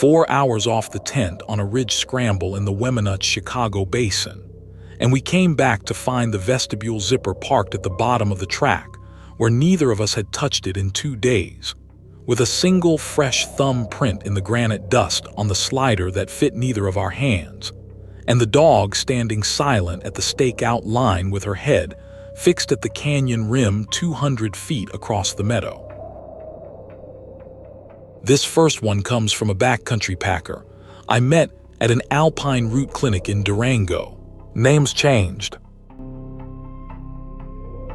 4 hours off the tent on a ridge scramble in the Weminuche Chicago Basin, and we came back to find the vestibule zipper parked at the bottom of the track, where neither of us had touched it in 2 days, with a single fresh thumb print in the granite dust on the slider that fit neither of our hands, and the dog standing silent at the stake-out line with her head fixed at the canyon rim 200 feet across the meadow. This first one comes from a backcountry packer I met at an alpine route clinic in Durango. Names changed.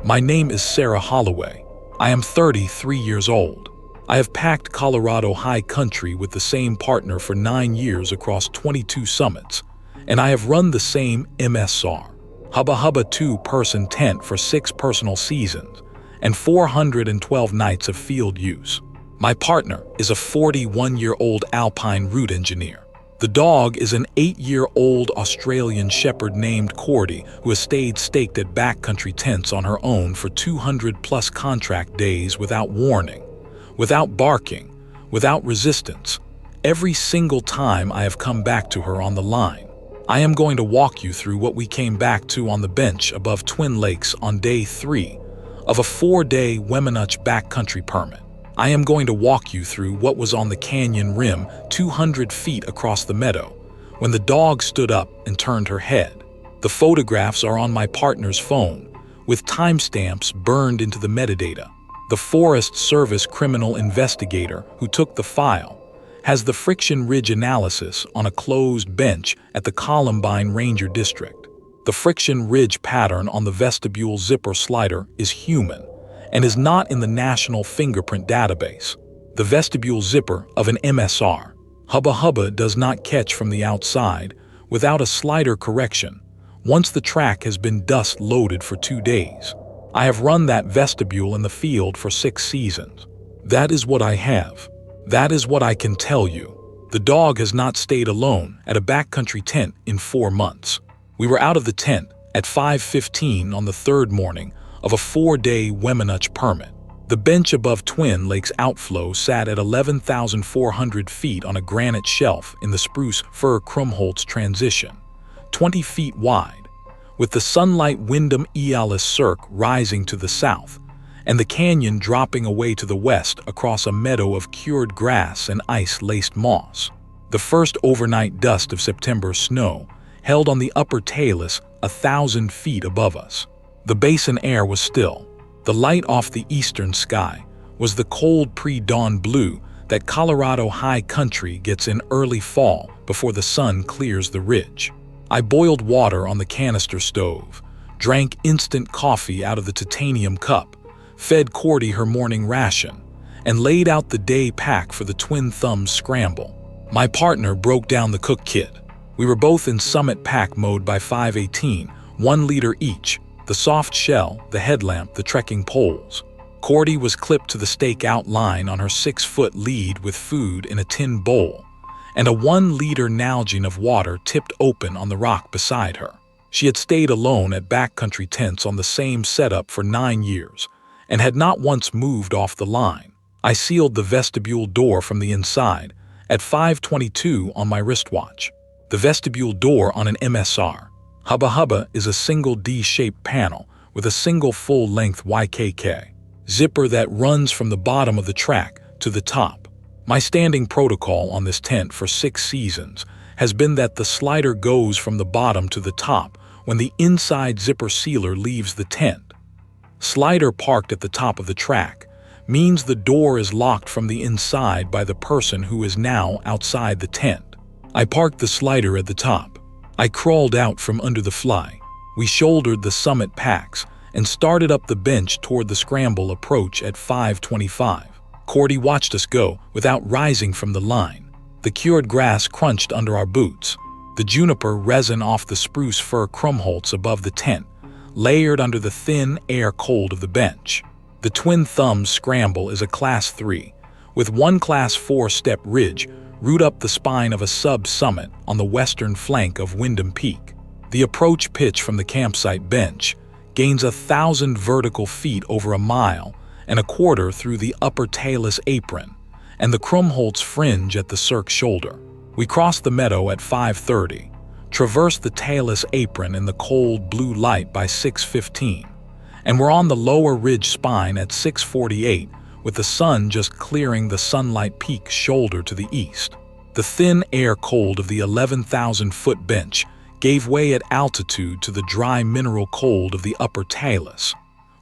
My name is Sarah Holloway. I am 33 years old. I have packed Colorado high country with the same partner for 9 years across 22 summits, and I have run the same MSR, Hubba Hubba 2-person tent for 6 personal seasons and 412 nights of field use. My partner is a 41-year-old alpine route engineer. The dog is an 8-year-old Australian shepherd named Cordy, who has stayed staked at backcountry tents on her own for 200-plus contract days without warning, without barking, without resistance, every single time I have come back to her on the line. I am going to walk you through what we came back to on the bench above Twin Lakes on day 3 of a 4-day Weminuche backcountry permit. I am going to walk you through what was on the canyon rim 200 feet across the meadow when the dog stood up and turned her head. The photographs are on my partner's phone, with timestamps burned into the metadata. The Forest Service criminal investigator who took the file has the friction ridge analysis on a closed bench at the Columbine Ranger District. The friction ridge pattern on the vestibule zipper slider is human and is not in the National Fingerprint Database. The vestibule zipper of an MSR, Hubba Hubba, does not catch from the outside without a slider correction once the track has been dust loaded for 2 days. I have run that vestibule in the field for 6 seasons. That is what I have. That is what I can tell you. The dog has not stayed alone at a backcountry tent in 4 months. We were out of the tent at 5:15 on the 3rd morning of a 4-day Weminuche permit. The bench above Twin Lakes outflow sat at 11,400 feet on a granite shelf in the spruce-fir Krumholtz transition, 20 feet wide, with the Sunlight Wyndham Ealis Cirque rising to the south and the canyon dropping away to the west across a meadow of cured grass and ice-laced moss. The first overnight dust of September snow held on the upper talus 1,000 feet above us. The basin air was still. The light off the eastern sky was the cold pre-dawn blue that Colorado high country gets in early fall before the sun clears the ridge. I boiled water on the canister stove, drank instant coffee out of the titanium cup, fed Cordy her morning ration, and laid out the day pack for the Twin Thumbs scramble. My partner broke down the cook kit. We were both in summit pack mode by 5:18, 1 liter each, the soft shell, the headlamp, the trekking poles. Cordy was clipped to the stake-out line on her 6-foot lead with food in a tin bowl, and a 1-liter Nalgene of water tipped open on the rock beside her. She had stayed alone at backcountry tents on the same setup for 9 years, and had not once moved off the line. I sealed the vestibule door from the inside at 5:22 on my wristwatch. The vestibule door on an MSR, Hubba Hubba, is a single D-shaped panel with a single full-length YKK zipper that runs from the bottom of the track to the top. My standing protocol on this tent for 6 seasons has been that the slider goes from the bottom to the top when the inside zipper sealer leaves the tent. Slider parked at the top of the track means the door is locked from the inside by the person who is now outside the tent. I parked the slider at the top. I crawled out from under the fly. We shouldered the summit packs and started up the bench toward the scramble approach at 5:25. Cordy watched us go without rising from the line. The cured grass crunched under our boots. The juniper resin off the spruce fir Krumholtz above the tent layered under the thin air cold of the bench. The Twin Thumbs scramble is a Class 3, with 1 Class 4 step ridge root up the spine of a sub-summit on the western flank of Wyndham Peak. The approach pitch from the campsite bench gains 1,000 vertical feet over a mile and a quarter through the upper talus apron and the Krumholtz fringe at the Cirque shoulder. We crossed the meadow at 5:30, traversed the Talus apron in the cold blue light by 6:15, and were on the lower ridge spine at 6:48 with the sun just clearing the Sunlight Peak shoulder to the east. The thin air cold of the 11,000-foot bench gave way at altitude to the dry mineral cold of the upper Talus,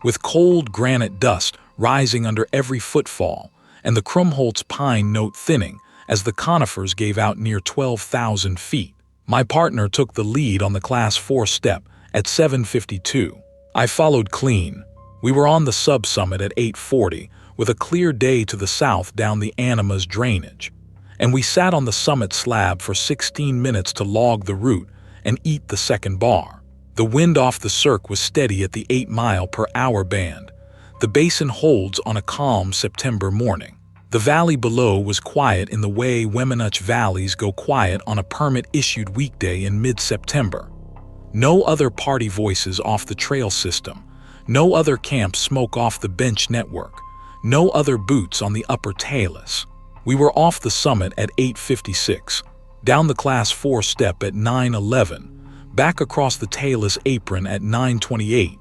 with cold granite dust rising under every footfall and the Krumholtz pine note thinning as the conifers gave out near 12,000 feet. My partner took the lead on the Class 4 step at 7:52. I followed clean. We were on the subsummit at 8:40 with a clear day to the south down the Animas drainage, and we sat on the summit slab for 16 minutes to log the route and eat the second bar. The wind off the Cirque was steady at the 8-mile-per-hour band. The basin holds on a calm September morning. The valley below was quiet in the way Weminuche valleys go quiet on a permit-issued weekday in mid-September. No other party voices off the trail system, no other camp smoke off the bench network, no other boots on the upper Talus. We were off the summit at 8:56, down the Class 4 step at 9:11, back across the Talus apron at 9:28,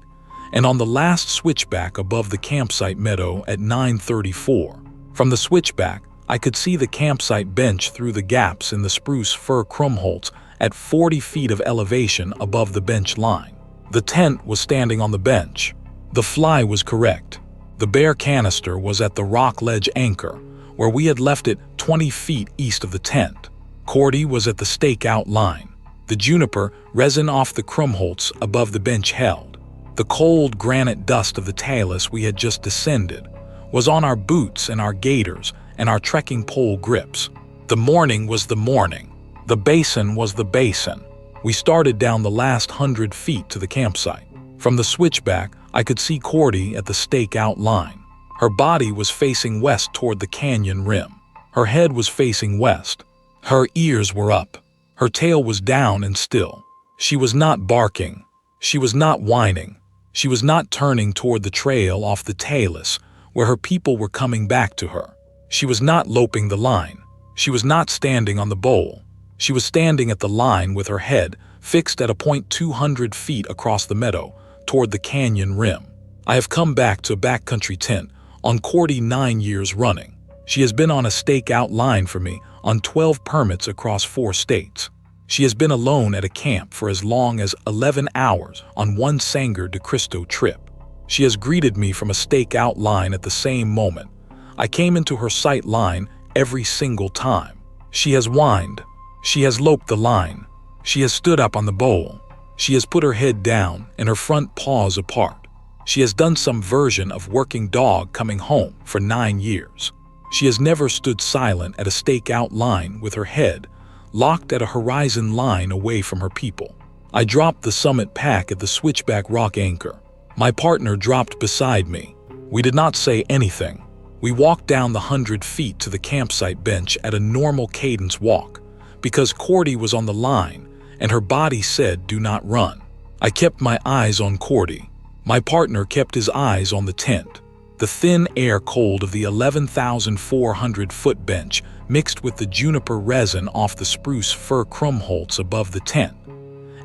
and on the last switchback above the campsite meadow at 9:34. From the switchback, I could see the campsite bench through the gaps in the spruce fir Krumholtz at 40 feet of elevation above the bench line. The tent was standing on the bench. The fly was correct. The bare canister was at the rock ledge anchor, where we had left it 20 feet east of the tent. Cordy was at the stakeout line. The juniper resin off the Krumholtz above the bench held. The cold granite dust of the Talus we had just descended was on our boots and our gaiters and our trekking pole grips. The morning was the morning. The basin was the basin. We started down the last 100 feet to the campsite. From the switchback, I could see Cordy at the stakeout line. Her body was facing west toward the canyon rim. Her head was facing west. Her ears were up. Her tail was down and still. She was not barking. She was not whining. She was not turning toward the trail off the Talus, where her people were coming back to her. She was not loping the line. She was not standing on the bowl. She was standing at the line with her head fixed at a point 200 feet across the meadow toward the canyon rim. I have come back to a backcountry tent on Cordy 9 years running. She has been on a stakeout line for me on 12 permits across 4 states. She has been alone at a camp for as long as 11 hours on one Sangre de Cristo trip. She has greeted me from a stakeout line at the same moment. I came into her sight line every single time. She has whined. She has loped the line. She has stood up on the bowl. She has put her head down and her front paws apart. She has done some version of working dog coming home for 9 years. She has never stood silent at a stakeout line with her head locked at a horizon line away from her people. I dropped the summit pack at the switchback rock anchor. My partner dropped beside me. We did not say anything. We walked down the 100 feet to the campsite bench at a normal cadence walk, because Cordy was on the line and her body said, "Do not run." I kept my eyes on Cordy. My partner kept his eyes on the tent. The thin air cold of the 11,400-foot bench mixed with the juniper resin off the spruce fir Krumholtz above the tent,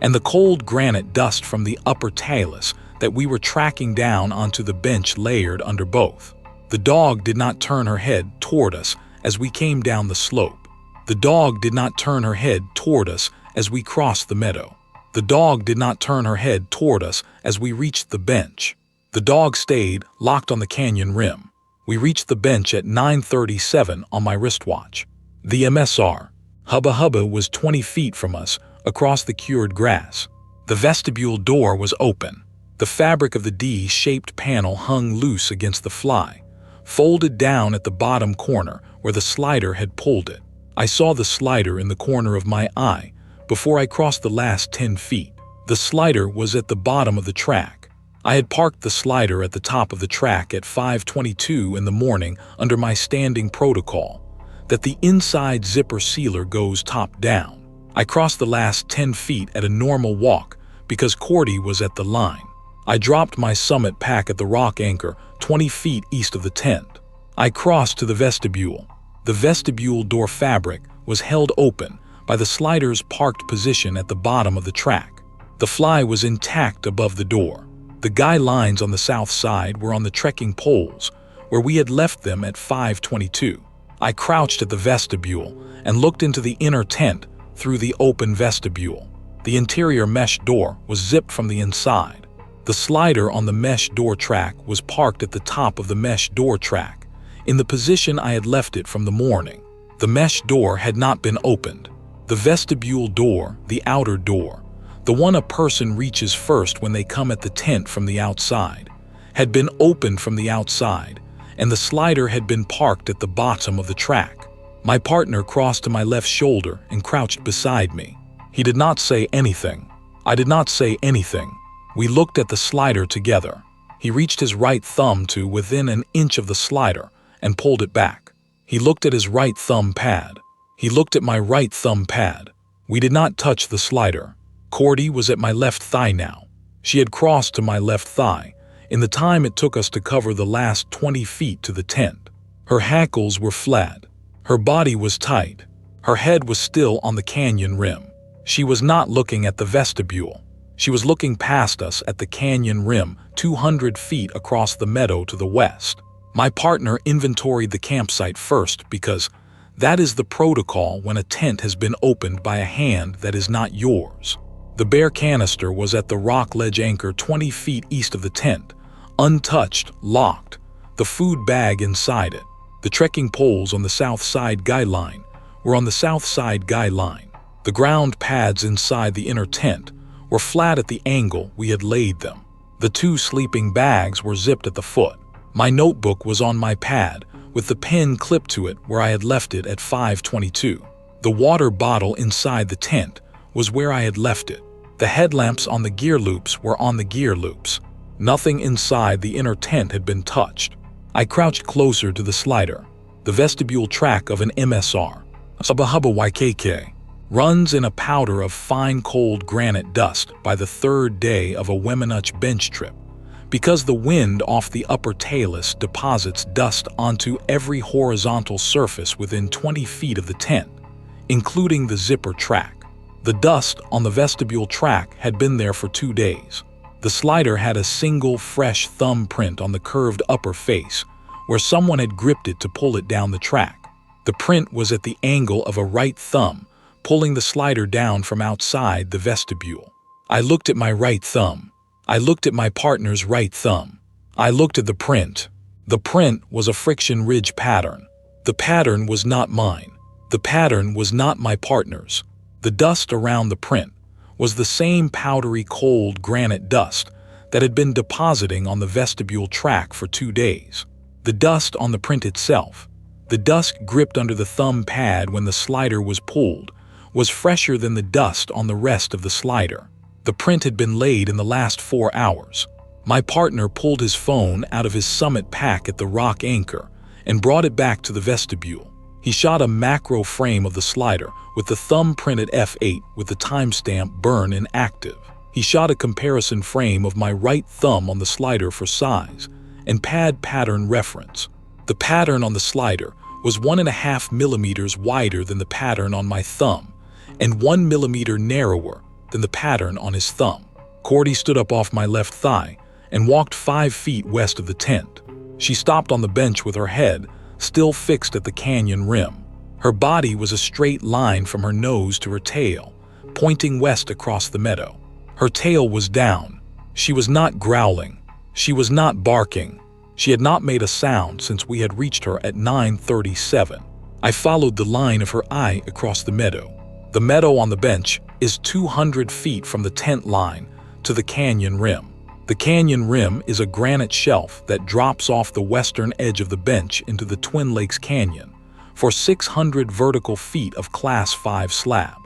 and the cold granite dust from the upper Talus that we were tracking down onto the bench layered under both. The dog did not turn her head toward us as we came down the slope. The dog did not turn her head toward us as we crossed the meadow. The dog did not turn her head toward us as we reached the bench. The dog stayed locked on the canyon rim. We reached the bench at 9:37 on my wristwatch. The MSR, Hubba Hubba, was 20 feet from us across the cured grass. The vestibule door was open. The fabric of the D-shaped panel hung loose against the fly, folded down at the bottom corner where the slider had pulled it. I saw the slider in the corner of my eye before I crossed the last 10 feet. The slider was at the bottom of the track. I had parked the slider at the top of the track at 5:22 in the morning under my standing protocol that the inside zipper sealer goes top down. I crossed the last 10 feet at a normal walk because Cordy was at the line. I dropped my summit pack at the rock anchor 20 feet east of the tent. I crossed to the vestibule. The vestibule door fabric was held open by the slider's parked position at the bottom of the track. The fly was intact above the door. The guy lines on the south side were on the trekking poles, where we had left them at 5:22. I crouched at the vestibule and looked into the inner tent through the open vestibule. The interior mesh door was zipped from the inside. The slider on the mesh door track was parked at the top of the mesh door track, in the position I had left it from the morning. The mesh door had not been opened. The vestibule door, the outer door, the one a person reaches first when they come at the tent from the outside, had been opened from the outside, and the slider had been parked at the bottom of the track. My partner crossed to my left shoulder and crouched beside me. He did not say anything. I did not say anything. We looked at the slider together. He reached his right thumb to within an inch of the slider and pulled it back. He looked at his right thumb pad. He looked at my right thumb pad. We did not touch the slider. Cordy was at my left thigh now. She had crossed to my left thigh in the time it took us to cover the last 20 feet to the tent. Her hackles were flat. Her body was tight. Her head was still on the canyon rim. She was not looking at the vestibule. She was looking past us at the canyon rim 200 feet across the meadow to the west. My partner inventoried the campsite first because that is the protocol when a tent has been opened by a hand that is not yours. The bear canister was at the rock ledge anchor 20 feet east of the tent, untouched, locked, the food bag inside it. The trekking poles on the south side guy line were on the south side guy line. The ground pads inside the inner tent were flat at the angle we had laid them. The 2 sleeping bags were zipped at the foot. My notebook was on my pad with the pen clipped to it where I had left it at 5:22. The water bottle inside the tent was where I had left it. The headlamps on the gear loops were on the gear loops. Nothing inside the inner tent had been touched. I crouched closer to the slider. The vestibule track of an MSR, Sabahaba YKK, runs in a powder of fine cold granite dust by the 3rd day of a Weminuche bench trip, because the wind off the upper talus deposits dust onto every horizontal surface within 20 feet of the tent, including the zipper track. The dust on the vestibule track had been there for 2 days. The slider had a single fresh thumb print on the curved upper face, where someone had gripped it to pull it down the track. The print was at the angle of a right thumb, pulling the slider down from outside the vestibule. I looked at my right thumb. I looked at my partner's right thumb. I looked at the print. The print was a friction ridge pattern. The pattern was not mine. The pattern was not my partner's. The dust around the print was the same powdery cold granite dust that had been depositing on the vestibule track for 2 days. The dust on the print itself, the dust gripped under the thumb pad when the slider was pulled, was fresher than the dust on the rest of the slider. The print had been laid in the last 4 hours. My partner pulled his phone out of his summit pack at the rock anchor and brought it back to the vestibule. He shot a macro frame of the slider with the thumb print at F8 with the timestamp burn in active. He shot a comparison frame of my right thumb on the slider for size and pad pattern reference. The pattern on the slider was 1.5 millimeters wider than the pattern on my thumb and 1 millimeter narrower than the pattern on his thumb. Cordy stood up off my left thigh and walked 5 feet west of the tent. She stopped on the bench with her head still fixed at the canyon rim. Her body was a straight line from her nose to her tail, pointing west across the meadow. Her tail was down. She was not growling. She was not barking. She had not made a sound since we had reached her at 9:37. I followed the line of her eye across the meadow. The meadow on the bench is 200 feet from the tent line to the canyon rim. The canyon rim is a granite shelf that drops off the western edge of the bench into the Twin Lakes Canyon for 600 vertical feet of Class 5 slab.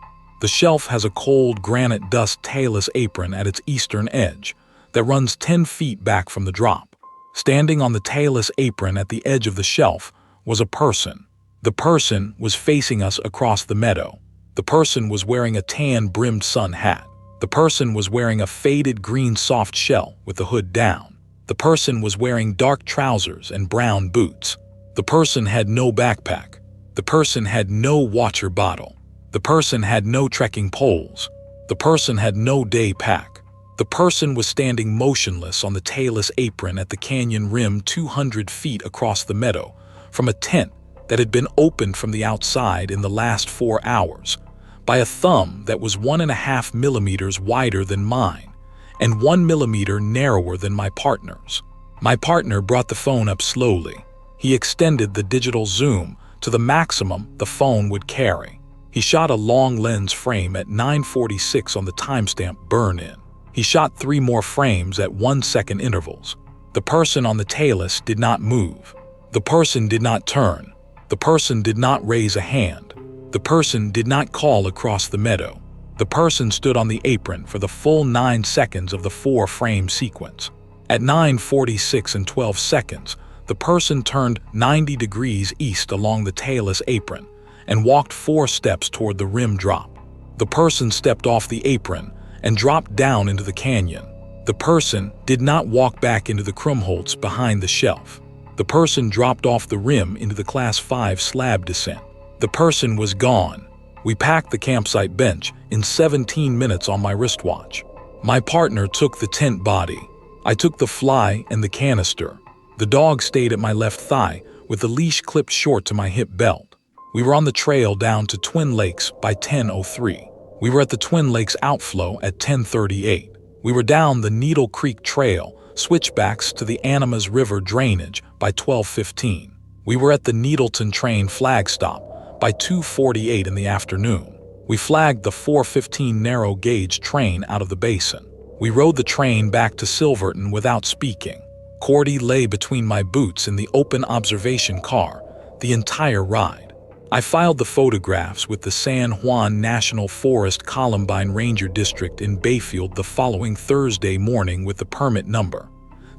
The shelf has a cold granite dust talus apron at its eastern edge that runs 10 feet back from the drop. Standing on the talus apron at the edge of the shelf was a person. The person was facing us across the meadow. The person was wearing a tan-brimmed sun hat. The person was wearing a faded green soft shell with the hood down. The person was wearing dark trousers and brown boots. The person had no backpack. The person had no water bottle. The person had no trekking poles. The person had no day pack. The person was standing motionless on the tailless apron at the canyon rim 200 feet across the meadow from a tent that had been opened from the outside in the last 4 hours by a thumb that was 1.5 millimeters wider than mine and 1 millimeter narrower than my partner's. My partner brought the phone up slowly. He extended the digital zoom to the maximum the phone would carry. He shot a long lens frame at 9:46 on the timestamp burn-in. He shot 3 more frames at 1-second intervals. The person on the tailless did not move. The person did not turn. The person did not raise a hand. The person did not call across the meadow. The person stood on the apron for the full 9 seconds of the 4-frame sequence. At 9:46 and 12 seconds, the person turned 90 degrees east along the tailless apron and walked 4 steps toward the rim drop. The person stepped off the apron and dropped down into the canyon. The person did not walk back into the krumholtz behind the shelf. The person dropped off the rim into the Class 5 slab descent. The person was gone. We packed the campsite bench in 17 minutes on my wristwatch. My partner took the tent body. I took the fly and the canister. The dog stayed at my left thigh with the leash clipped short to my hip belt. We were on the trail down to Twin Lakes by 10:03. We were at the Twin Lakes outflow at 10:38. We were down the Needle Creek Trail, switchbacks to the Animas River drainage by 12:15. We were at the Needleton train flag stop by 2:48 in the afternoon. We flagged the 4:15 narrow gauge train out of the basin. We rode the train back to Silverton without speaking. Cordy lay between my boots in the open observation car the entire ride. I filed the photographs with the San Juan National Forest Columbine Ranger District in Bayfield the following Thursday morning with the permit number,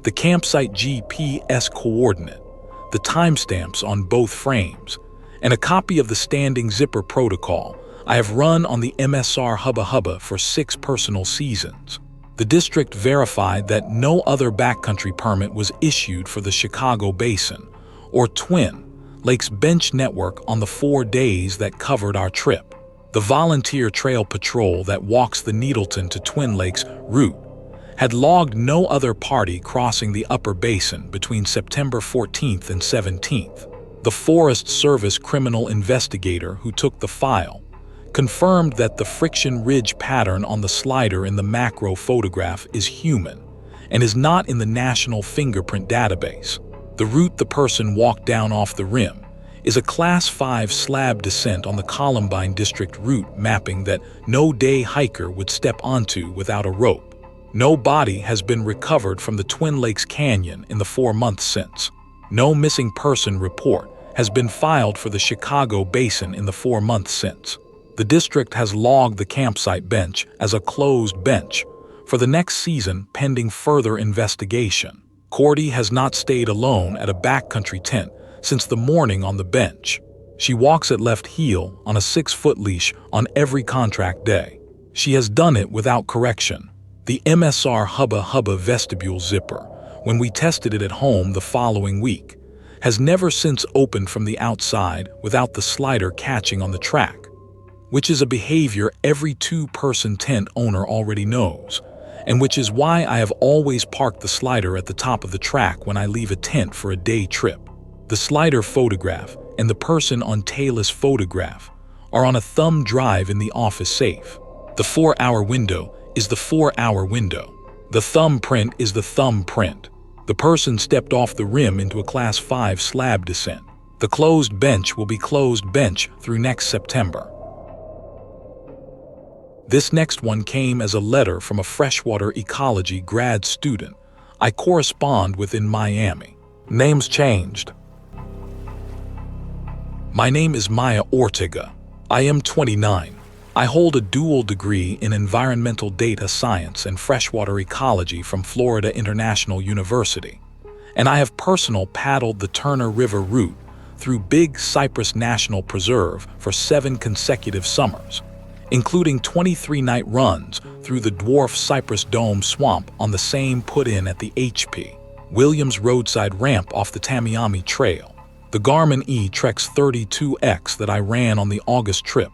the campsite GPS coordinate, the timestamps on both frames, and a copy of the standing zipper protocol I have run on the MSR Hubba Hubba for 6 personal seasons. The district verified that no other backcountry permit was issued for the Chicago Basin or Twin Lakes bench network on the 4 days that covered our trip. The volunteer trail patrol that walks the Needleton to Twin Lakes route had logged no other party crossing the upper basin between September 14th and 17th. The Forest Service criminal investigator who took the file confirmed that the friction ridge pattern on the slider in the macro photograph is human and is not in the National Fingerprint Database. The route the person walked down off the rim is a Class 5 slab descent on the Columbine District route mapping that no day hiker would step onto without a rope. No body has been recovered from the Twin Lakes Canyon in the 4 months since. No missing person report has been filed for the Chicago Basin in the 4 months since. The district has logged the campsite bench as a closed bench for the next season pending further investigation. Cordy has not stayed alone at a backcountry tent since the morning on the bench. She walks at left heel on a 6-foot leash on every contract day. She has done it without correction. The MSR Hubba Hubba vestibule zipper, when we tested it at home the following week, has never since opened from the outside without the slider catching on the track, which is a behavior every 2-person tent owner already knows, and which is why I have always parked the slider at the top of the track when I leave a tent for a day trip. The slider photograph and the person on tailless photograph are on a thumb drive in the office safe. The 4-hour window is the 4-hour window. The thumb print is the thumb print. The person stepped off the rim into a Class 5 slab descent. The closed bench will be closed bench through next September. This next one came as a letter from a freshwater ecology grad student I correspond with in Miami. Names changed. My name is Maya Ortega. I am 29. I hold a dual degree in environmental data science and freshwater ecology from Florida International University, and I have personal paddled the Turner River route through Big Cypress National Preserve for 7 consecutive summers, including 23-night runs through the dwarf-cypress dome swamp on the same put-in at the H.P. Williams roadside ramp off the Tamiami Trail, The Garmin GPX 32X that I ran on the August trip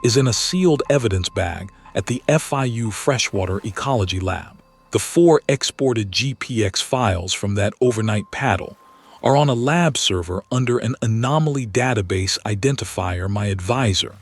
is in a sealed evidence bag at the FIU Freshwater Ecology Lab. The 4 exported GPX files from that overnight paddle are on a lab server under an anomaly database identifier my advisor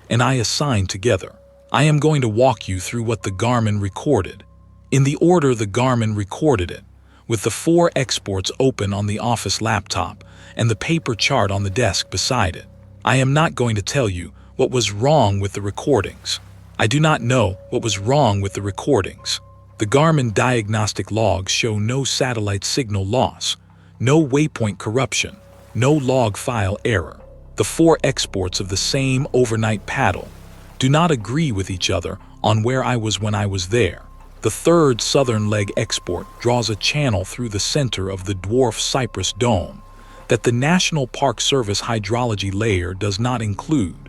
and I assigned together. I am going to walk you through what the Garmin recorded, in the order the Garmin recorded it, with the 4 exports open on the office laptop and the paper chart on the desk beside it. I am not going to tell you what was wrong with the recordings. I do not know what was wrong with the recordings. The Garmin diagnostic logs show no satellite signal loss, no waypoint corruption, no log file error. The 4 exports of the same overnight paddle do not agree with each other on where I was when I was there. The 3rd southern leg export draws a channel through the center of the dwarf-cypress dome that the National Park Service hydrology layer does not include,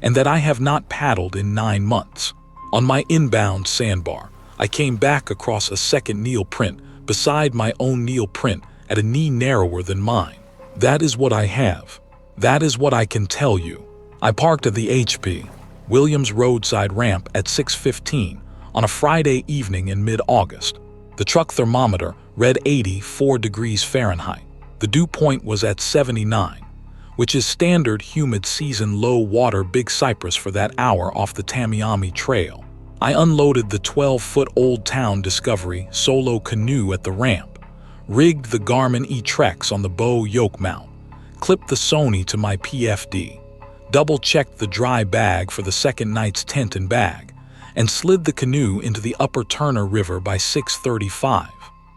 and that I have not paddled in 9 months. On my inbound sandbar, I came back across a second neoprint beside my own neoprint at a knee narrower than mine. That is what I have. That is what I can tell you. I parked at the HP Williams roadside ramp at 6:15 on a Friday evening in mid-August. The truck thermometer read 84 degrees Fahrenheit. The dew point was at 79, which is standard humid season low water Big Cypress for that hour off the Tamiami Trail. I unloaded the 12-foot Old Town Discovery solo canoe at the ramp, rigged the Garmin GPX on the bow yoke mount, clipped the Sony to my PFD, double-checked the dry bag for the second night's tent and bag, and slid the canoe into the Upper Turner River by 6:35.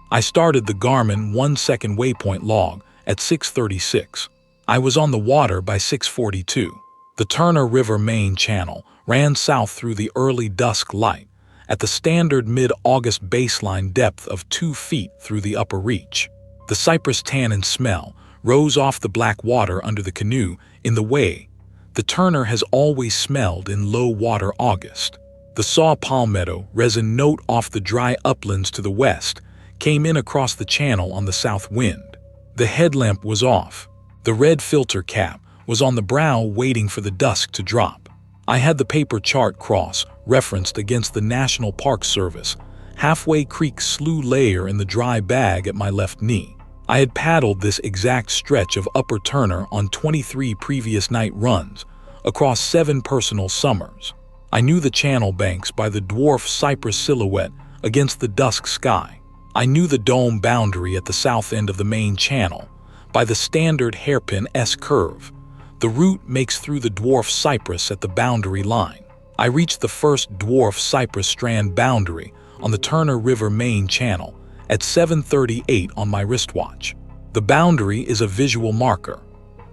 I started the Garmin 1-second waypoint log at 6:36. I was on the water by 6:42. The Turner River main channel ran south through the early dusk light at the standard mid-August baseline depth of 2 feet through the upper reach. The cypress tannin smell rose off the black water under the canoe in the way the Turner has always smelled in low water August. The saw palmetto resin note off the dry uplands to the west came in across the channel on the south wind. The headlamp was off. The red filter cap was on the brow waiting for the dusk to drop. I had the paper chart cross referenced against the National Park Service Halfway Creek Slough layer in the dry bag at my left knee. I had paddled this exact stretch of Upper Turner on 23 previous night runs across 7 personal summers. I knew the channel banks by the dwarf-cypress silhouette against the dusk sky. I knew the dome boundary at the south end of the main channel by the standard hairpin S-curve. The route makes through the dwarf-cypress at the boundary line. I reached the first dwarf-cypress strand boundary on the Turner River main channel at 7:38 on my wristwatch. The boundary is a visual marker.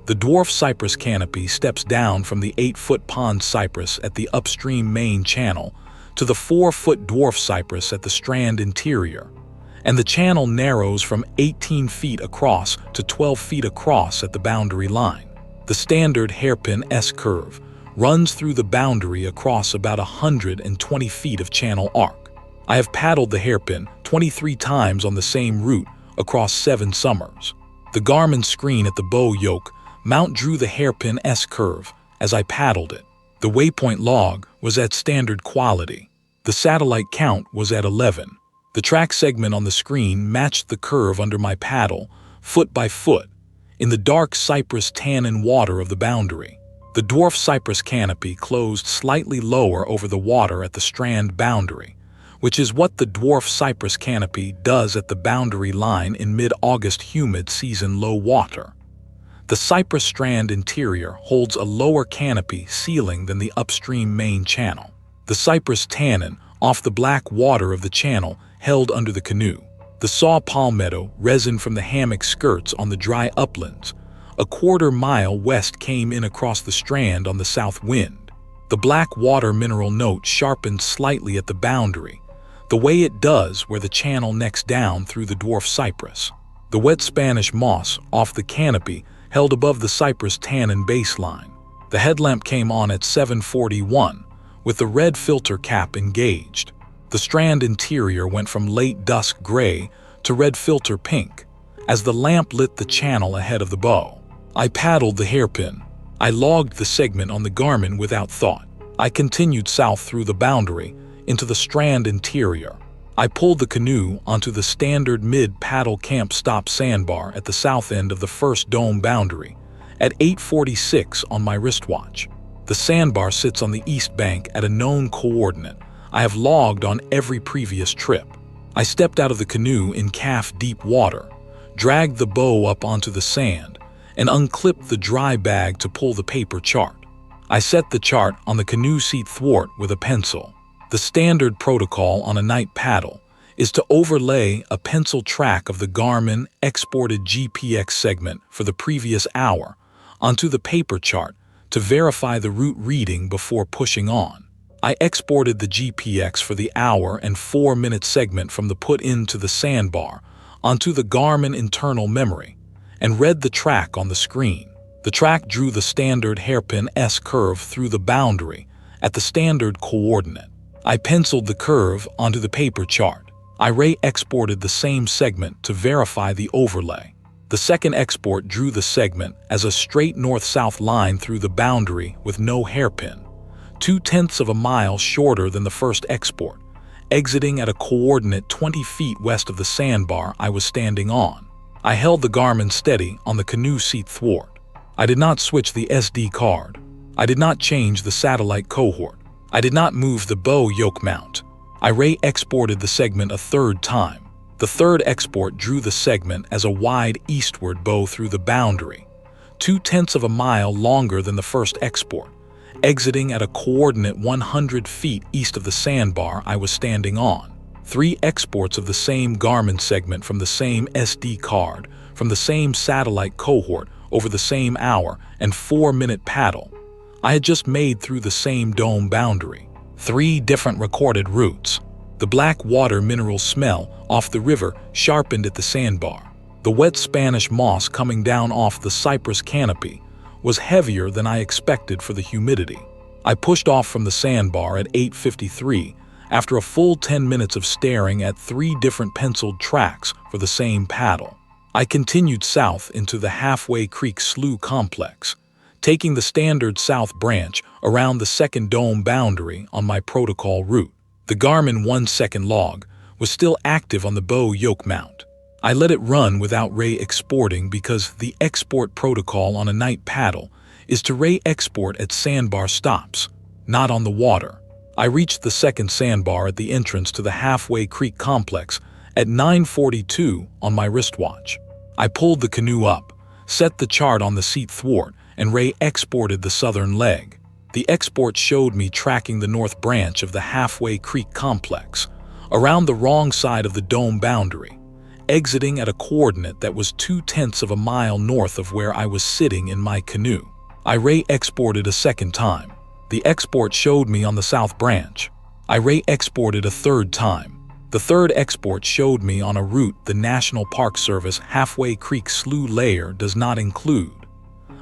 The dwarf-cypress canopy steps down from the 8-foot pond cypress at the upstream main channel to the 4-foot dwarf-cypress at the strand interior, and the channel narrows from 18 feet across to 12 feet across at the boundary line. The standard hairpin S-curve runs through the boundary across about 120 feet of channel arc. I have paddled the hairpin 23 times on the same route across 7 summers. The Garmin screen at the bow yoke mount drew the hairpin S-curve as I paddled it. The waypoint log was at standard quality. The satellite count was at 11. The track segment on the screen matched the curve under my paddle, foot by foot, in the dark cypress tannin water of the boundary. The dwarf-cypress canopy closed slightly lower over the water at the strand boundary, which is what the dwarf-cypress canopy does at the boundary line in mid-August humid season low water. The cypress strand interior holds a lower canopy ceiling than the upstream main channel. The cypress tannin off the black water of the channel held under the canoe. The saw palmetto resin from the hammock skirts on the dry uplands a quarter-mile west came in across the strand on the south wind. The black water mineral note sharpened slightly at the boundary, the way it does where the channel necks down through the dwarf cypress. The wet Spanish moss off the canopy held above the cypress tannin baseline. The headlamp came on at 7:41, with the red filter cap engaged. The strand interior went from late dusk gray to red filter pink as the lamp lit the channel ahead of the bow. I paddled the hairpin. I logged the segment on the Garmin without thought. I continued south through the boundary, into the strand interior. I pulled the canoe onto the standard mid-paddle camp stop sandbar at the south end of the first dome boundary, at 8:46 on my wristwatch. The sandbar sits on the east bank at a known coordinate I have logged on every previous trip. I stepped out of the canoe in calf-deep water, dragged the bow up onto the sand, and unclipped the dry bag to pull the paper chart. I set the chart on the canoe seat thwart with a pencil. The standard protocol on a night paddle is to overlay a pencil track of the Garmin exported GPX segment for the previous hour onto the paper chart to verify the route reading before pushing on. I exported the GPX for the hour and 4-minute segment from the put into the sandbar onto the Garmin internal memory and read the track on the screen. The track drew the standard hairpin S curve through the boundary at the standard coordinate. I penciled the curve onto the paper chart. I re-exported the same segment to verify the overlay. The second export drew the segment as a straight north-south line through the boundary with no hairpin, 0.2 of a mile shorter than the first export, exiting at a coordinate 20 feet west of the sandbar I was standing on. I held the Garmin steady on the canoe seat thwart. I did not switch the SD card. I did not change the satellite cohort. I did not move the bow yoke mount. I re-exported the segment a third time. The third export drew the segment as a wide eastward bow through the boundary, 0.2 of a mile longer than the first export, exiting at a coordinate 100 feet east of the sandbar I was standing on. 3 exports of the same Garmin segment from the same SD card, from the same satellite cohort over the same hour and 4-minute paddle I had just made through the same dome boundary. 3 different recorded routes. The black water mineral smell off the river sharpened at the sandbar. The wet Spanish moss coming down off the cypress canopy was heavier than I expected for the humidity. I pushed off from the sandbar at 8:53 after a full 10 minutes of staring at 3 different penciled tracks for the same paddle. I continued south into the Halfway Creek Slough complex, taking the standard south branch around the second dome boundary on my protocol route. The Garmin 1-second log was still active on the bow yoke mount. I let it run without re-exporting because the export protocol on a night paddle is to re-export at sandbar stops, not on the water. I reached the second sandbar at the entrance to the Halfway Creek complex at 9:42 on my wristwatch. I pulled the canoe up, set the chart on the seat thwart, and re-exported the southern leg. The export showed me tracking the north branch of the Halfway Creek complex, around the wrong side of the dome boundary, exiting at a coordinate that was 0.2 of a mile north of where I was sitting in my canoe. I re-exported a second time. The export showed me on the south branch. I re-exported a third time. The third export showed me on a route the National Park Service Halfway Creek Slough layer does not include,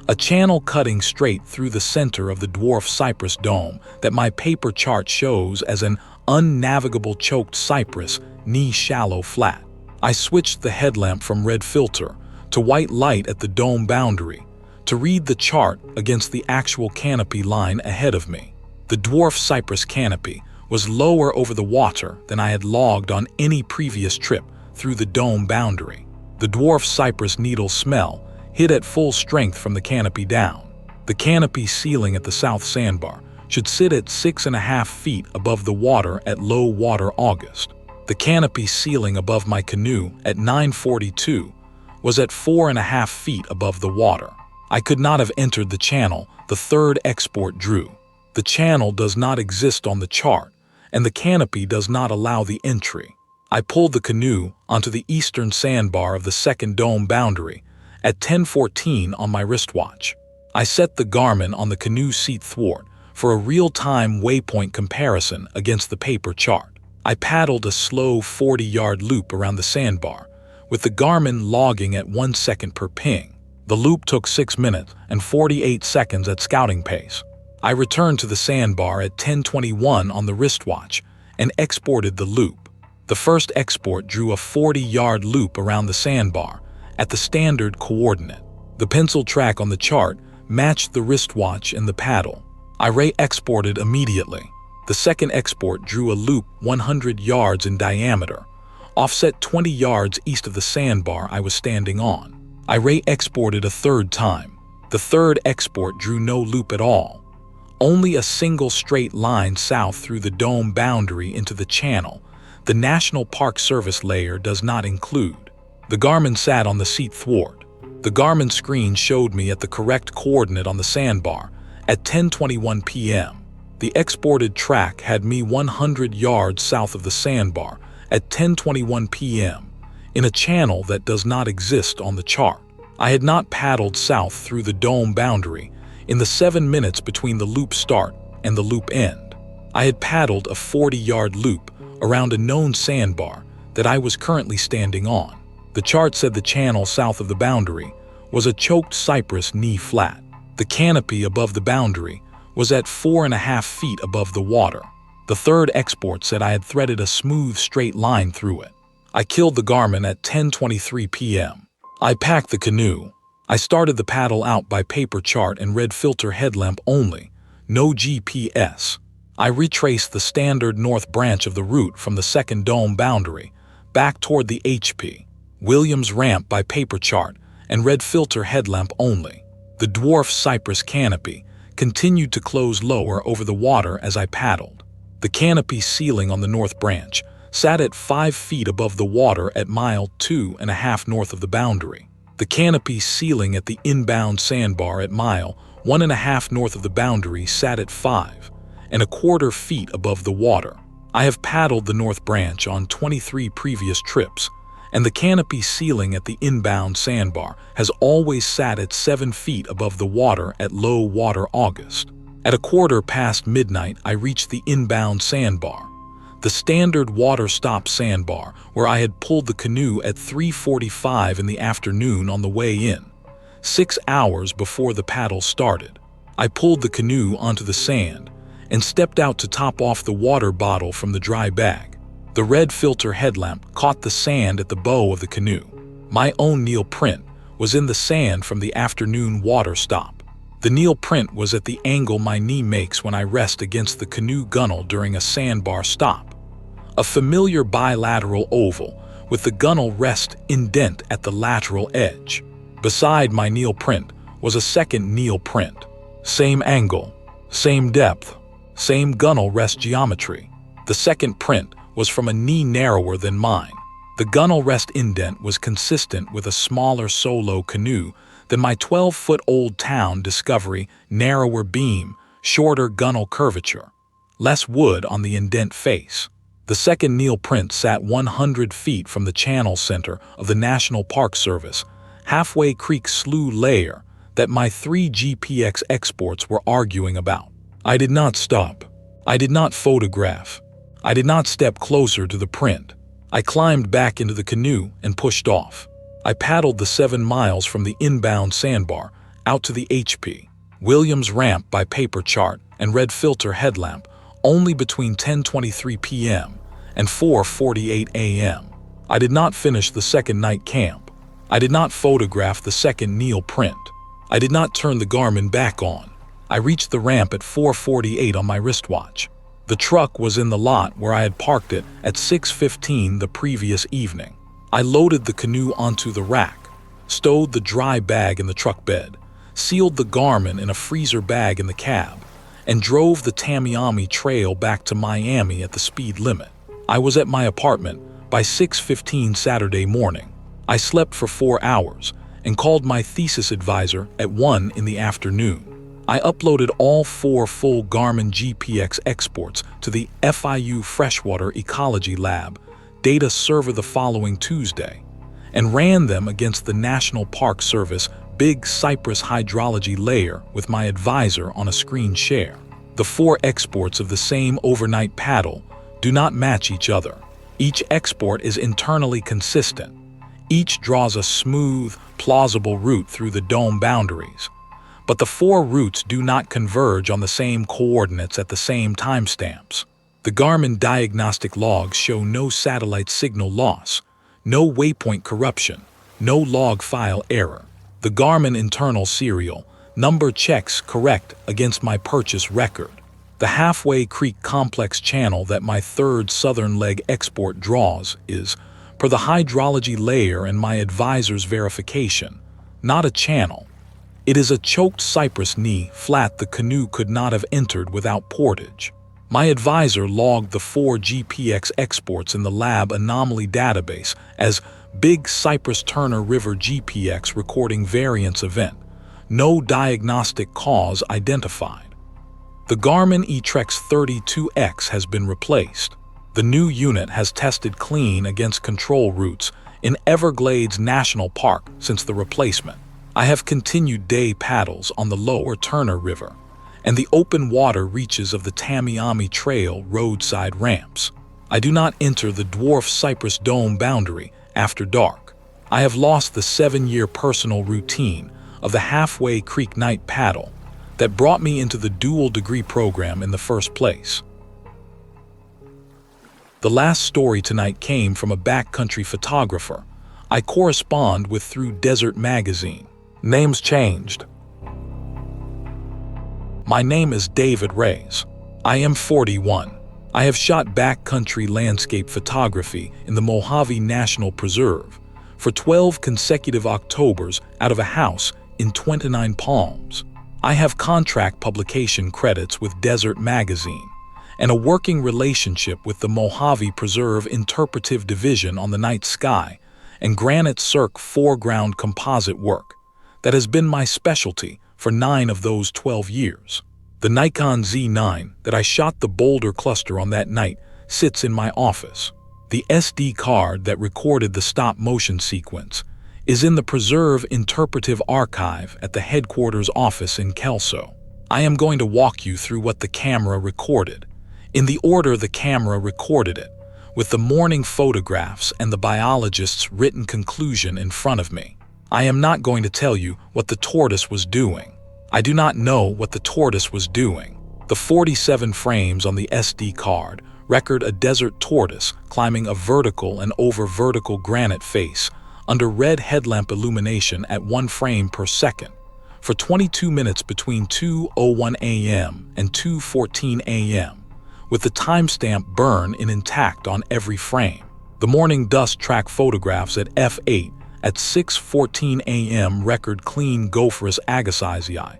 a channel cutting straight through the center of the dwarf-cypress dome that my paper chart shows as an unnavigable choked cypress, knee-shallow flat. I switched the headlamp from red filter to white light at the dome boundary to read the chart against the actual canopy line ahead of me. The dwarf-cypress canopy was lower over the water than I had logged on any previous trip through the dome boundary. The dwarf-cypress needle smell hit at full strength from the canopy down. The canopy ceiling at the south sandbar should sit at 6.5 feet above the water at low water August. The canopy ceiling above my canoe at 9:42 was at 4.5 feet above the water. I could not have entered the channel the third export drew. The channel does not exist on the chart, and the canopy does not allow the entry. I pulled the canoe onto the eastern sandbar of the second dome boundary at 10:14 on my wristwatch. I set the Garmin on the canoe seat thwart for a real-time waypoint comparison against the paper chart. I paddled a slow 40-yard loop around the sandbar, with the Garmin logging at 1 second per ping. The loop took 6 minutes and 48 seconds at scouting pace. I returned to the sandbar at 10:21 on the wristwatch and exported the loop. The first export drew a 40-yard loop around the sandbar at the standard coordinate. The pencil track on the chart matched the wristwatch and the paddle. I re-exported immediately. The second export drew a loop 100 yards in diameter, offset 20 yards east of the sandbar I was standing on. I re-exported a third time. The third export drew no loop at all, only a single straight line south through the dome boundary into the channel the National Park Service layer does not include. The Garmin sat on the seat thwart. The Garmin screen showed me at the correct coordinate on the sandbar at 10:21 p.m. The exported track had me 100 yards south of the sandbar at 10:21 p.m. in a channel that does not exist on the chart. I had not paddled south through the dome boundary in the 7 minutes between the loop start and the loop end. I had paddled a 40-yard loop around a known sandbar that I was currently standing on. The chart said the channel south of the boundary was a choked cypress knee flat. The canopy above the boundary was at 4.5 feet above the water. The third export said I had threaded a smooth straight line through it. I killed the Garmin at 10:23 p.m. I packed the canoe. I started the paddle out by paper chart and red filter headlamp only, no GPS. I retraced the standard north branch of the route from the second dome boundary back toward the HP Williams ramp by paper chart and red filter headlamp only. The dwarf-cypress canopy continued to close lower over the water as I paddled. The canopy ceiling on the north branch sat at 5 feet above the water at mile 2.5 north of the boundary. The canopy ceiling at the inbound sandbar at mile 1.5 north of the boundary sat at 5.25 feet above the water. I have paddled the north branch on 23 previous trips, and the canopy ceiling at the inbound sandbar has always sat at 7 feet above the water at low water August. At 1:15 midnight, I reached the inbound sandbar, the standard water stop sandbar where I had pulled the canoe at 3:45 in the afternoon on the way in, 6 hours before the paddle started. I pulled the canoe onto the sand and stepped out to top off the water bottle from the dry bag. The red filter headlamp caught the sand at the bow of the canoe. My own Neil print was in the sand from the afternoon water stop. The Neil print was at the angle my knee makes when I rest against the canoe gunnel during a sandbar stop. A familiar bilateral oval with the gunnel rest indent at the lateral edge. Beside my Neil print was a second Neil print. Same angle, same depth, same gunnel rest geometry. The second print was from a knee narrower than mine. The gunnel rest indent was consistent with a smaller solo canoe than my 12-foot-old Town Discovery narrower beam, shorter gunnel curvature, less wood on the indent face. The second Neil print sat 100 feet from the channel center of the National Park Service, halfway creek slough layer that my 3 GPX exports were arguing about. I did not stop. I did not photograph. I did not step closer to the print. I climbed back into the canoe and pushed off. I paddled the 7 miles from the inbound sandbar out to the HP Williams ramp by paper chart and red filter headlamp only between 10:23 p.m. and 4:48 a.m. I did not finish the second night camp. I did not photograph the second Neil print. I did not turn the Garmin back on. I reached the ramp at 4:48 on my wristwatch. The truck was in the lot where I had parked it at 6:15 the previous evening. I loaded the canoe onto the rack, stowed the dry bag in the truck bed, sealed the Garmin in a freezer bag in the cab, and drove the Tamiami Trail back to Miami at the speed limit. I was at my apartment by 6:15 Saturday morning. I slept for 4 hours and called my thesis advisor at 1 in the afternoon. I uploaded all 4 full Garmin GPX exports to the FIU Freshwater Ecology Lab data server the following Tuesday and ran them against the National Park Service Big Cypress hydrology layer with my advisor on a screen share. The 4 exports of the same overnight paddle do not match each other. Each export is internally consistent. Each draws a smooth, plausible route through the dome boundaries. But the 4 routes do not converge on the same coordinates at the same timestamps. The Garmin diagnostic logs show no satellite signal loss, no waypoint corruption, no log file error. The Garmin internal serial number checks correct against my purchase record. The Halfway Creek complex channel that my third southern leg export draws is, per the hydrology layer and my advisor's verification, not a channel. It is a choked cypress knee flat the canoe could not have entered without portage. My advisor logged the 4 GPX exports in the lab anomaly database as Big Cypress Turner River GPX recording variance event. No diagnostic cause identified. The Garmin eTrex 32X has been replaced. The new unit has tested clean against control routes in Everglades National Park since the replacement. I have continued day paddles on the lower Turner River and the open water reaches of the Tamiami Trail roadside ramps. I do not enter the dwarf-cypress dome boundary after dark. I have lost the 7-year personal routine of the Halfway Creek night paddle that brought me into the dual degree program in the first place. The last story tonight came from a backcountry photographer I correspond with through Desert Magazine. Names changed. My name is David Reyes. I am 41. I have shot backcountry landscape photography in the Mojave National Preserve for 12 consecutive Octobers out of a house in 29 Palms. I have contract publication credits with Desert Magazine and a working relationship with the Mojave Preserve Interpretive Division on the Night Sky and Granite Cirque foreground composite work that has been my specialty for 9 of those 12 years. The Nikon Z9 that I shot the Boulder cluster on that night sits in my office. The SD card that recorded the stop-motion sequence is in the Preserve Interpretive Archive at the headquarters office in Kelso. I am going to walk you through what the camera recorded, in the order the camera recorded it, with the morning photographs and the biologist's written conclusion in front of me. I am not going to tell you what the tortoise was doing. I do not know what the tortoise was doing. The 47 frames on the SD card record a desert tortoise climbing a vertical and over vertical granite face under red headlamp illumination at 1 frame per second for 22 minutes between 2:01 a.m. and 2:14 a.m., with the timestamp burn in intact on every frame. The morning dust track photographs at f8 at 6:14 a.m. record clean Gopherus agassizii,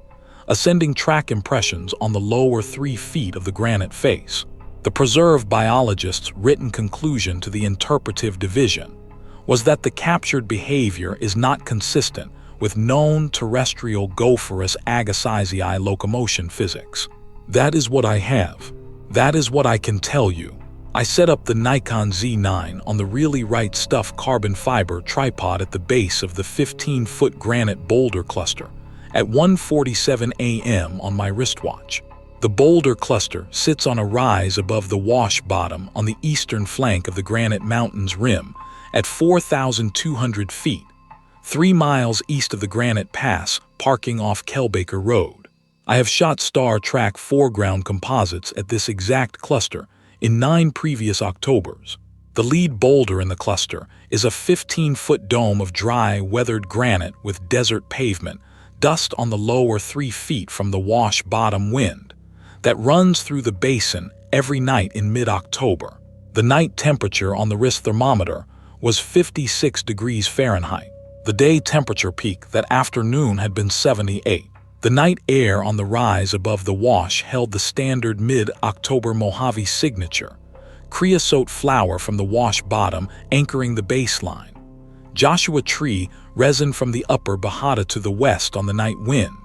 ascending track impressions on the lower 3 feet of the granite face. The preserve biologist's written conclusion to the interpretive division was that the captured behavior is not consistent with known terrestrial Gopherus agassizii locomotion physics. That is what I have. That is what I can tell you. I set up the Nikon Z9 on the Really Right Stuff carbon fiber tripod at the base of the 15-foot granite boulder cluster at 1:47 a.m. on my wristwatch. The boulder cluster sits on a rise above the wash bottom on the eastern flank of the Granite Mountain's rim at 4,200 feet, 3 miles east of the Granite Pass, parking off Kelbaker Road. I have shot star track foreground composites at this exact cluster in 9 previous Octobers. The lead boulder in the cluster is a 15-foot dome of dry, weathered granite with desert pavement, dust on the lower 3 feet from the wash bottom wind that runs through the basin every night in mid-October. The night temperature on the wrist thermometer was 56 degrees Fahrenheit. The day temperature peak that afternoon had been 78. The night air on the rise above the wash held the standard mid-October Mojave signature, creosote flower from the wash bottom anchoring the baseline, Joshua tree resin from the upper Bajada to the west on the night wind,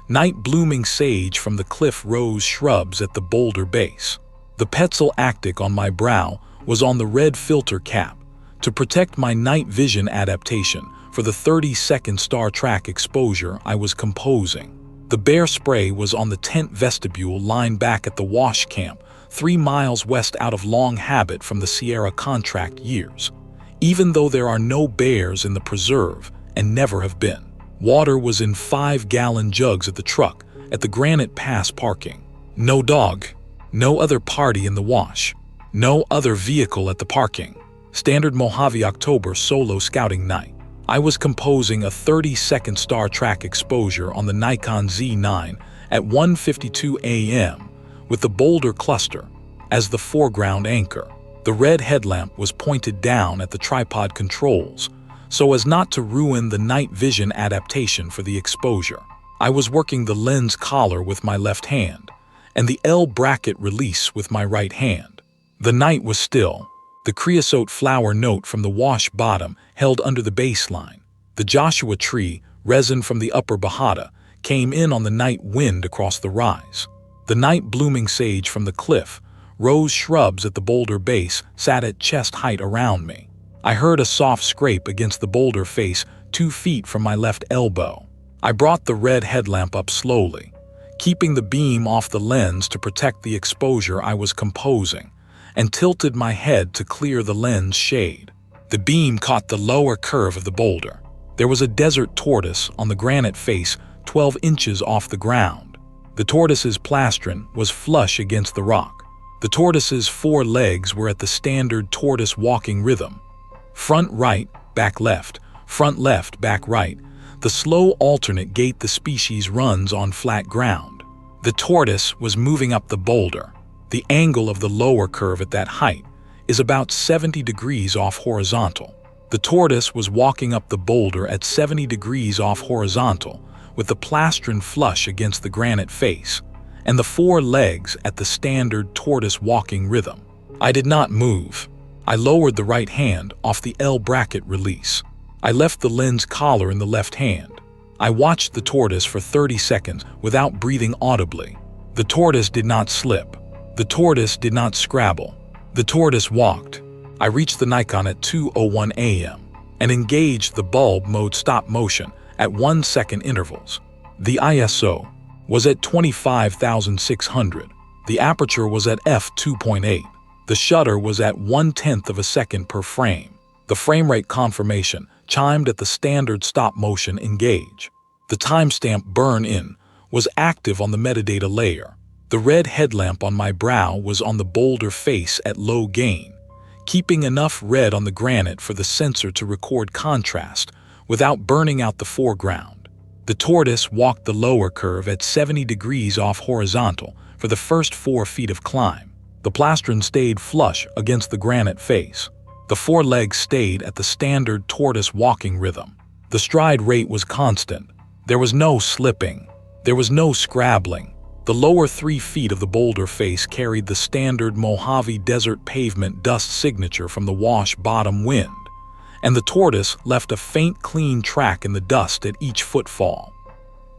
night blooming sage from the cliff rose shrubs at the boulder base. The Petzl Actic on my brow was on the red filter cap to protect my night vision adaptation for the 30-second star track exposure I was composing. The bear spray was on the tent vestibule lying back at the wash camp 3 miles west out of long habit from the Sierra contract years, even though there are no bears in the preserve and never have been. Water was in 5-gallon jugs at the truck at the Granite Pass parking. No dog, no other party in the wash, no other vehicle at the parking. Standard Mojave October solo scouting night. I was composing a 30-second star track exposure on the Nikon Z9 at 1:52 a.m. with the Boulder cluster as the foreground anchor. The red headlamp was pointed down at the tripod controls so as not to ruin the night vision adaptation for the exposure. I was working the lens collar with my left hand and the L bracket release with my right hand. The night was still. The creosote flower note from the wash bottom held under the baseline. The Joshua tree, resin from the upper Bajada, came in on the night wind across the rise. The night blooming sage from the cliff, rose shrubs at the boulder base sat at chest height around me. I heard a soft scrape against the boulder face 2 feet from my left elbow. I brought the red headlamp up slowly, keeping the beam off the lens to protect the exposure I was composing, and tilted my head to clear the lens shade. The beam caught the lower curve of the boulder. There was a desert tortoise on the granite face 12 inches off the ground. The tortoise's plastron was flush against the rock. The tortoise's 4 legs were at the standard tortoise walking rhythm. Front right, back left, front left, back right, the slow alternate gait the species runs on flat ground. The tortoise was moving up the boulder. The angle of the lower curve at that height is about 70 degrees off horizontal. The tortoise was walking up the boulder at 70 degrees off horizontal with the plastron flush against the granite face and the 4 legs at the standard tortoise walking rhythm. I did not move. I lowered the right hand off the L bracket release. I left the lens collar in the left hand. I watched the tortoise for 30 seconds without breathing audibly. The tortoise did not slip. The tortoise did not scrabble. The tortoise walked. I reached the Nikon at 2:01 a.m. and engaged the bulb mode stop motion at 1-second intervals. The ISO was at 25,600. The aperture was at f2.8. The shutter was at 1/10 of a second per frame. The frame rate confirmation chimed at the standard stop motion engage. The timestamp burn in was active on the metadata layer. The red headlamp on my brow was on the boulder face at low gain, keeping enough red on the granite for the sensor to record contrast without burning out the foreground. The tortoise walked the lower curve at 70 degrees off horizontal for the first 4 feet of climb. The plastron stayed flush against the granite face. The 4 legs stayed at the standard tortoise walking rhythm. The stride rate was constant. There was no slipping. There was no scrabbling. The lower 3 feet of the boulder face carried the standard Mojave desert pavement dust signature from the wash bottom wind, and the tortoise left a faint clean track in the dust at each footfall.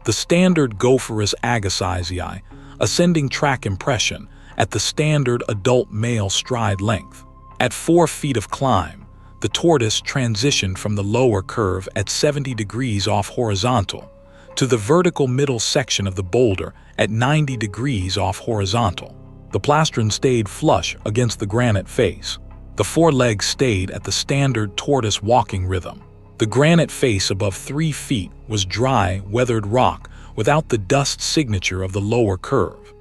The standard Gopherus agassizii ascending track impression at the standard adult male stride length. At 4 feet of climb, the tortoise transitioned from the lower curve at 70 degrees off horizontal to the vertical middle section of the boulder at 90 degrees off horizontal. The plastron stayed flush against the granite face. The 4 legs stayed at the standard tortoise walking rhythm. The granite face above 3 feet was dry, weathered rock without the dust signature of the lower curve,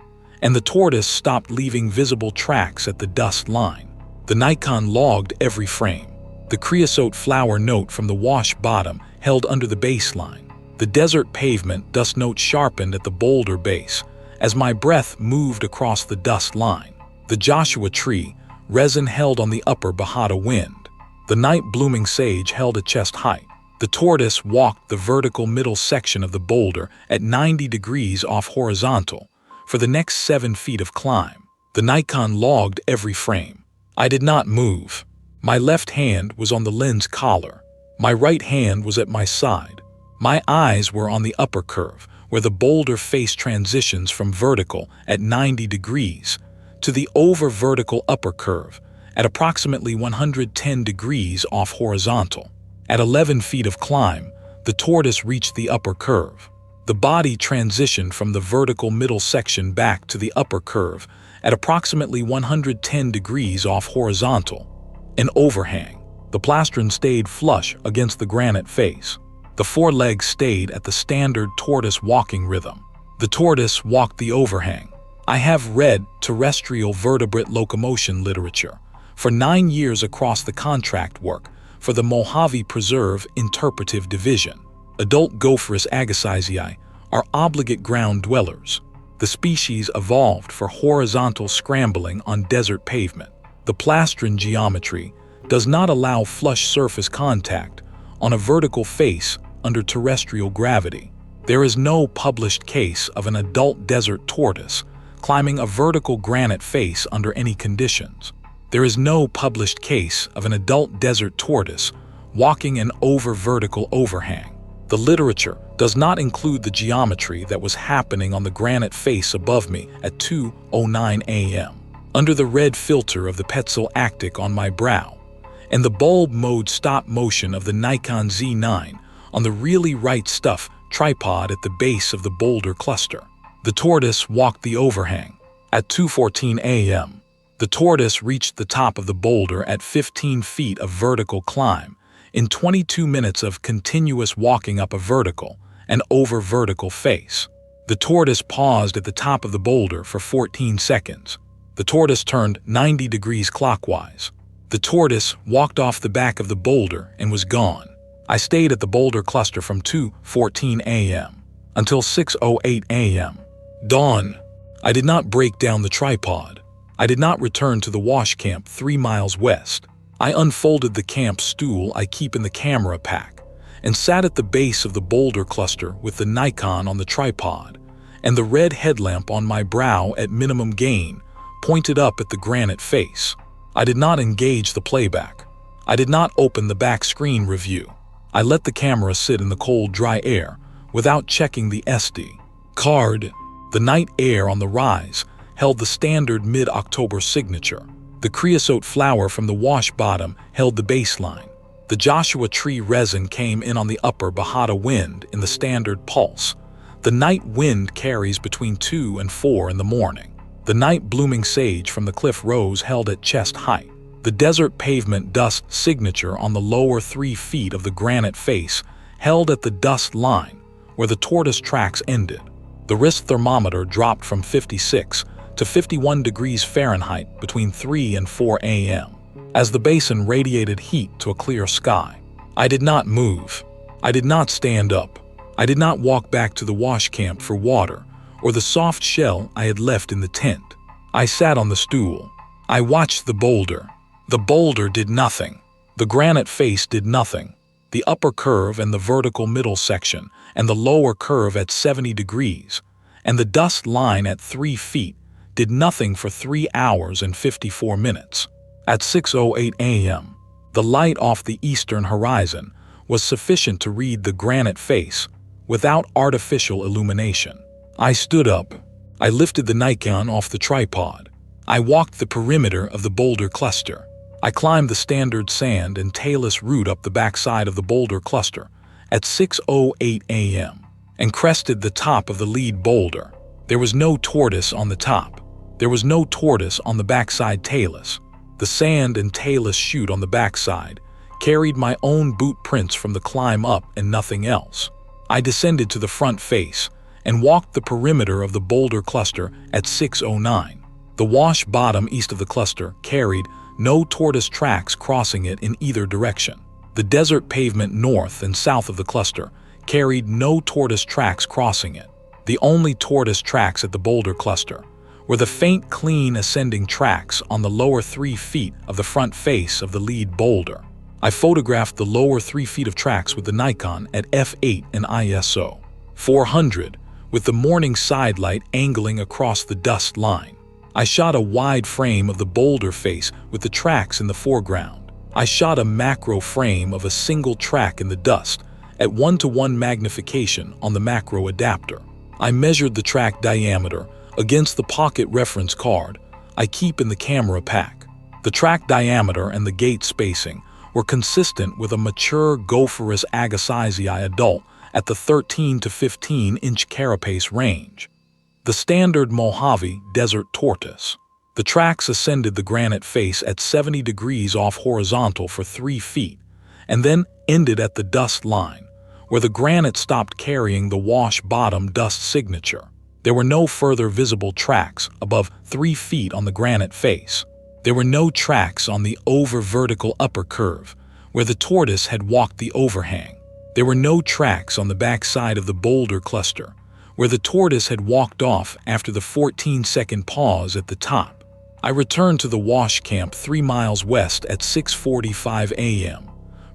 and the tortoise stopped leaving visible tracks at the dust line. The Nikon logged every frame. The creosote flower note from the wash bottom held under the baseline. The desert pavement dust note sharpened at the boulder base as my breath moved across the dust line. The Joshua tree, resin held on the upper Bajada wind. The night blooming sage held at chest height. The tortoise walked the vertical middle section of the boulder at 90 degrees off horizontal for the next 7 feet of climb. The Nikon logged every frame. I did not move. My left hand was on the lens collar. My right hand was at my side. My eyes were on the upper curve, where the boulder face transitions from vertical at 90 degrees to the over-vertical upper curve at approximately 110 degrees off horizontal. At 11 feet of climb, the tortoise reached the upper curve. The body transitioned from the vertical middle section back to the upper curve at approximately 110 degrees off horizontal. An overhang. The plastron stayed flush against the granite face. The 4 legs stayed at the standard tortoise walking rhythm. The tortoise walked the overhang. I have read terrestrial vertebrate locomotion literature for 9 years across the contract work for the Mojave Preserve Interpretive Division. Adult Gopherus agassizii are obligate ground dwellers. The species evolved for horizontal scrambling on desert pavement. The plastron geometry does not allow flush surface contact on a vertical face under terrestrial gravity. There is no published case of an adult desert tortoise climbing a vertical granite face under any conditions. There is no published case of an adult desert tortoise walking an over-vertical overhang. The literature does not include the geometry that was happening on the granite face above me at 2:09 a.m. under the red filter of the Petzl Actic on my brow, and the bulb mode stop motion of the Nikon Z9 on the really right stuff tripod at the base of the Boulder cluster. The tortoise walked the overhang. At 2:14 a.m., the tortoise reached the top of the boulder at 15 feet of vertical climb in 22 minutes of continuous walking up a vertical and over vertical face. The tortoise paused at the top of the boulder for 14 seconds. The tortoise turned 90 degrees clockwise. The tortoise walked off the back of the boulder and was gone. I stayed at the boulder cluster from 2:14 a.m. until 6:08 a.m. Dawn. I did not break down the tripod. I did not return to the wash camp 3 miles west. I unfolded the camp stool I keep in the camera pack and sat at the base of the boulder cluster with the Nikon on the tripod and the red headlamp on my brow at minimum gain, pointed up at the granite face. I did not engage the playback. I did not open the back screen review. I let the camera sit in the cold, dry air without checking the SD card. The night air on the rise held the standard mid-October signature. The creosote flower from the wash bottom held the baseline. The Joshua tree resin came in on the upper Bahada wind in the standard pulse. The night wind carries between 2 and 4 in the morning. The night blooming sage from the cliff rose held at chest height. The desert pavement dust signature on the lower 3 feet of the granite face held at the dust line where the tortoise tracks ended. The wrist thermometer dropped from 56 to 51 degrees Fahrenheit between 3 and 4 a.m. as the basin radiated heat to a clear sky. I did not move. I did not stand up. I did not walk back to the wash camp for water or the soft shell I had left in the tent. I sat on the stool. I watched the boulder. The boulder did nothing. The granite face did nothing. The upper curve and the vertical middle section and the lower curve at 70 degrees and the dust line at 3 feet did nothing for 3 hours and 54 minutes. At 6:08 a.m., the light off the eastern horizon was sufficient to read the granite face without artificial illumination. I stood up. I lifted the Nikon off the tripod. I walked the perimeter of the boulder cluster. I climbed the standard sand and talus route up the backside of the boulder cluster at 6:08 a.m. and crested the top of the lead boulder. There was no tortoise on the top. There was no tortoise on the backside talus. The sand and talus chute on the backside carried my own boot prints from the climb up and nothing else. I descended to the front face and walked the perimeter of the boulder cluster at 6:09. The wash bottom east of the cluster carried no tortoise tracks crossing it in either direction. The desert pavement north and south of the cluster carried no tortoise tracks crossing it. The only tortoise tracks at the boulder cluster were the faint, clean ascending tracks on the lower 3 feet of the front face of the lead boulder. I photographed the lower 3 feet of tracks with the Nikon at f8 and ISO 400 with the morning sidelight angling across the dust line. I shot a wide frame of the boulder face with the tracks in the foreground. I shot a macro frame of a single track in the dust at 1:1 magnification on the macro adapter. I measured the track diameter against the pocket reference card I keep in the camera pack. The track diameter and the gate spacing were consistent with a mature Gopherus agassizii adult at the 13 to 15 inch carapace range. The standard Mojave desert tortoise. The tracks ascended the granite face at 70 degrees off horizontal for 3 feet and then ended at the dust line, where the granite stopped carrying the wash bottom dust signature. There were no further visible tracks above 3 feet on the granite face. There were no tracks on the over vertical upper curve, where the tortoise had walked the overhang. There were no tracks on the backside of the Boulder cluster, where the tortoise had walked off after the 14-second pause at the top. I returned to the wash camp 3 miles west at 6:45 a.m.,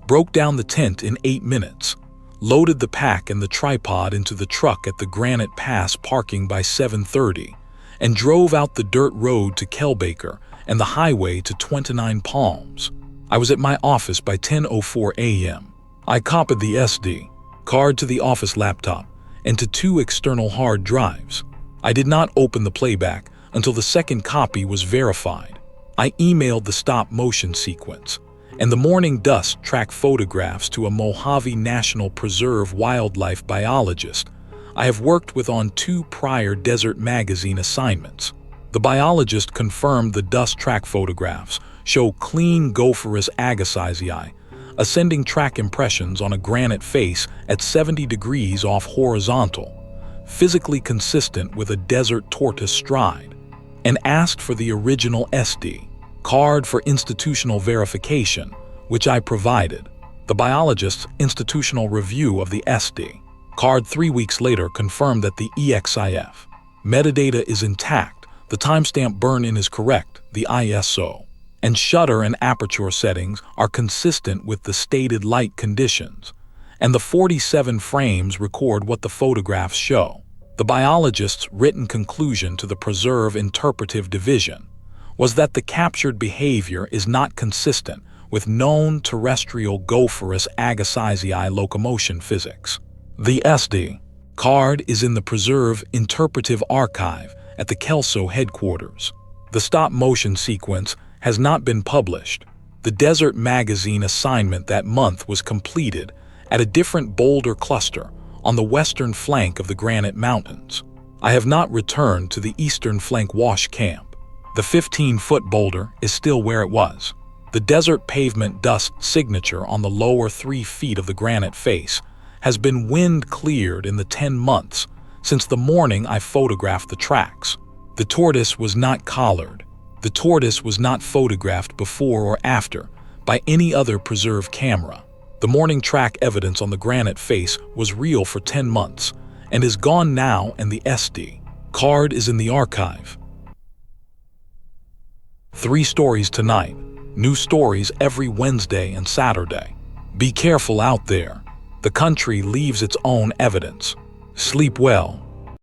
broke down the tent in 8 minutes, loaded the pack and the tripod into the truck at the Granite Pass parking by 7:30, and drove out the dirt road to Kelbaker and the highway to 29 Palms. I was at my office by 10:04 a.m. I copied the SD card to the office laptop and to 2 external hard drives. I did not open the playback until the second copy was verified. I emailed the stop-motion sequence and the morning dust track photographs to a Mojave National Preserve wildlife biologist I have worked with on 2 prior Desert Magazine assignments. The biologist confirmed the dust track photographs show clean Gopherus agassizii, ascending track impressions on a granite face at 70 degrees off horizontal, physically consistent with a desert tortoise stride, and asked for the original SD card for institutional verification, which I provided. The biologist's institutional review of the SD card 3 weeks later confirmed that the EXIF metadata is intact, the timestamp burn-in is correct, the ISO and shutter and aperture settings are consistent with the stated light conditions, and the 47 frames record what the photographs show. The biologist's written conclusion to the Preserve Interpretive Division was that the captured behavior is not consistent with known terrestrial Gopherus agassizii locomotion physics. The SD card is in the Preserve Interpretive Archive at the Kelso headquarters. The stop-motion sequence has not been published. The Desert Magazine assignment that month was completed at a different Boulder cluster on the western flank of the Granite Mountains. I have not returned to the eastern flank wash camp. The 15-foot boulder is still where it was. The desert pavement dust signature on the lower 3 feet of the granite face has been wind-cleared in the 10 months since the morning I photographed the tracks. The tortoise was not collared. The tortoise was not photographed before or after by any other preserve camera. The morning track evidence on the granite face was real for 10 months and is gone now, and the SD card is in the archive. 3 stories tonight. New stories every Wednesday and Saturday. Be careful out there. The country leaves its own evidence. Sleep well.